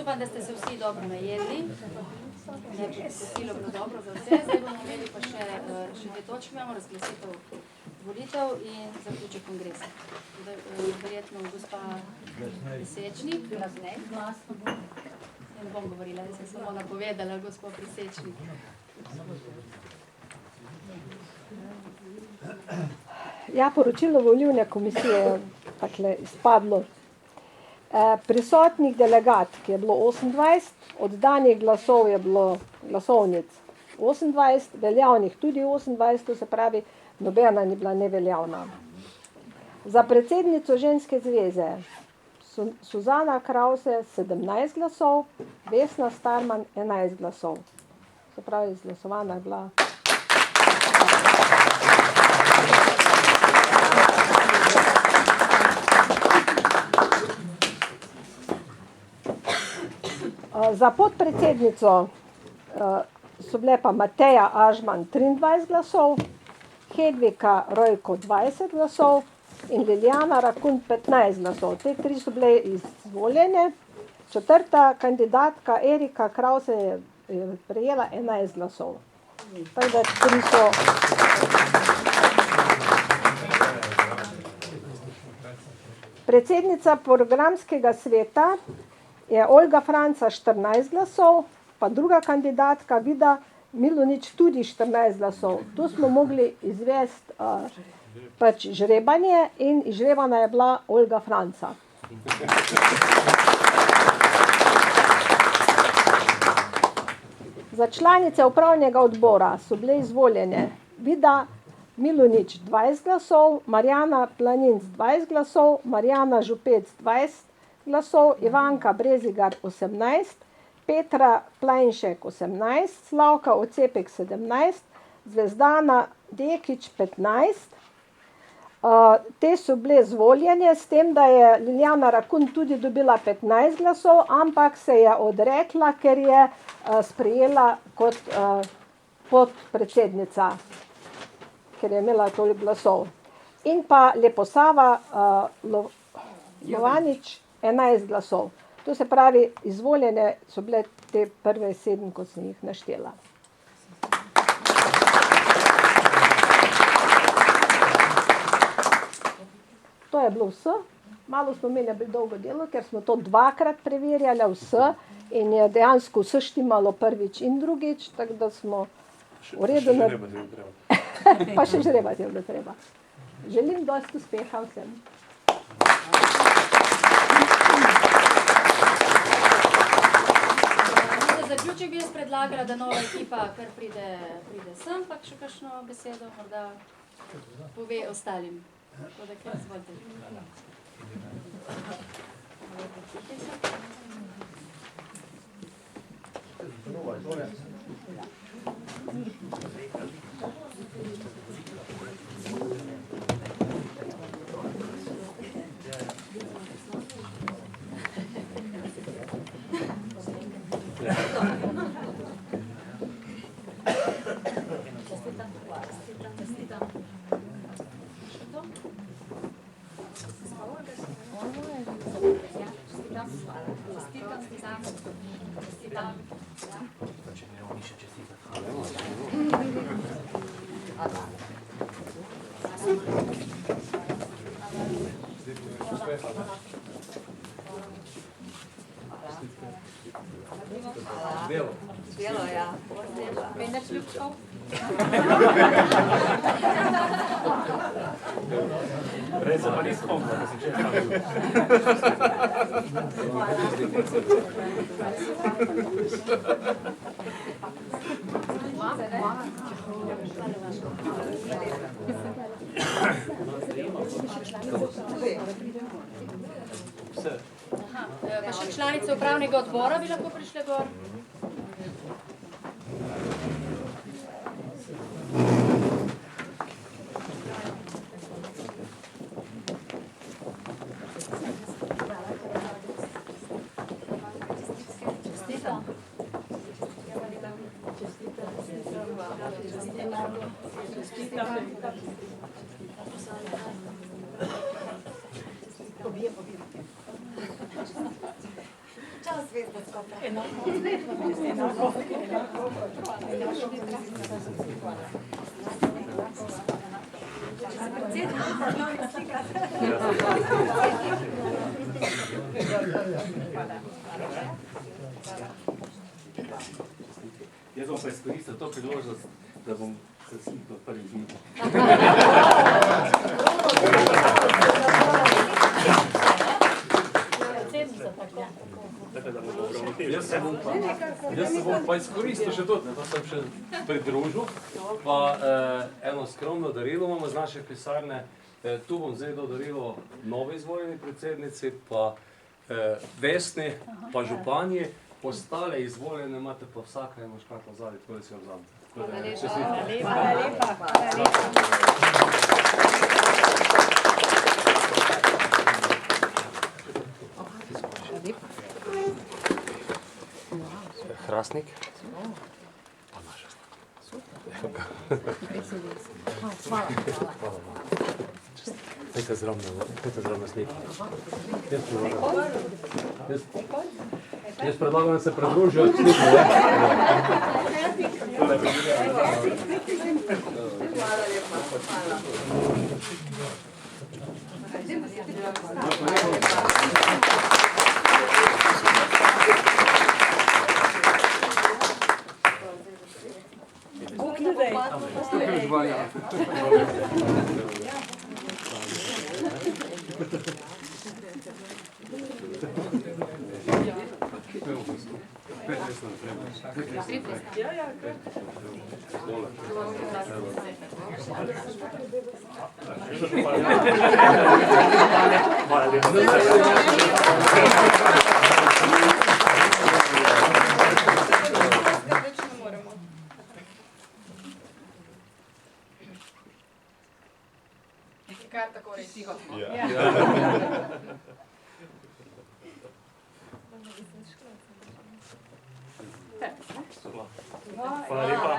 Upam, da ste se vsi dobro najedli. Da je posilo bilo dobro za vse. Zdaj bomo imeli pa še dve točke. Imamo razglasitev volitev in zaključek kongresa. Verjetno gospa Prisečnik. Ne bom govorila, jaz sem samo napovedala gospa Prisečnik. Ja, poročilo volilne komisije je takle izpadlo. Prisotnih delegatk je bilo 28, oddanih glasov je bilo glasovnic 28, veljavnih tudi 28, to se pravi, nobena ni bila neveljavna. Za predsednico ženske zveze Suzana Krause 17 glasov, Vesna Starman 11 glasov. Se pravi, izglasovana je bila. Za podpredsednico so bile pa Mateja Ažman 23 glasov, Hedvika Rojko 20 glasov in Lilijana Rakun 15 glasov. Te tri so bile izvoljene. Četrta kandidatka Erika Krause je prejela 11 glasov. Tako da tri so... Predsednica programskega sveta je Olga Franca 14 glasov, pa druga kandidatka Vida Milunič tudi 14 glasov. Tu smo mogli izvesti pač žrebanje in izžrebana je bila Olga Franca. Za članice upravnega odbora so bile izvoljene Vida Milunič 20 glasov, Marjana Planinc 20 glasov, Marjana Župec 20 glasov, Ivanka Brezigar 18, Petra Plajnšek 18, Slavka Ocepek 17, Zvezdana Dekić 15. Te so bile zvoljene s tem, da je Lilijana Rakun tudi dobila 15 glasov, ampak se je odrekla, ker je sprejela kot podpredsednica, ker je imela toliko glasov. In pa Leposava Jovanič 11 glasov. To se pravi, izvoljene so bile te prve 7, kot sem jih naštela. To je bilo vse. Malo smo imeli dolgo delo, ker smo to dvakrat preverjali vse in je dejansko vse štimalo prvič in drugič, tako da smo v redu. Pa še žrebati je bilo treba. Želim dosti uspeha vsem. Zaključek bi jaz predlagala, da nova ekipa kar pride sem, pa še kakšno besedo morda pove ostalim. Tako da kar izvolite. Belo, ja. Venač ljubčkov. Reza pa ni skomno, da se čekam. Pa še članice upravnega odbora bi lahko prišle gor. Jaz bom pa izkoristil to priložnost, da bom se slikal prvi video. Jaz se bom pa izkoristil še to, da sem še pridružil, pa eno skromno darilo imamo z naše pisarne. Tu bom zdaj dal darilo nove izvoljeni predsednici, pa Vesni, pa županji, ostale izvoljene imate pa vsaka eno škatlo zadnji, tako da si jo vzamete. Hvala lepa. Hrastnik. Dajte zravno sneg. Jaz predlagam, da se pridružijo k sniku. Kar tako res tiho. Hvala lepa.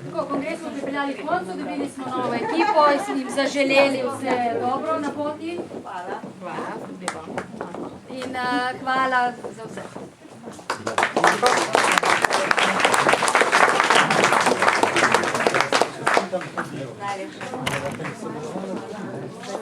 Tako, kongres smo pripeljali k koncu, dobili smo novo ekipo in smo jim zaželeli vse dobro na poti. Hvala. In hvala za vse. Najlepša.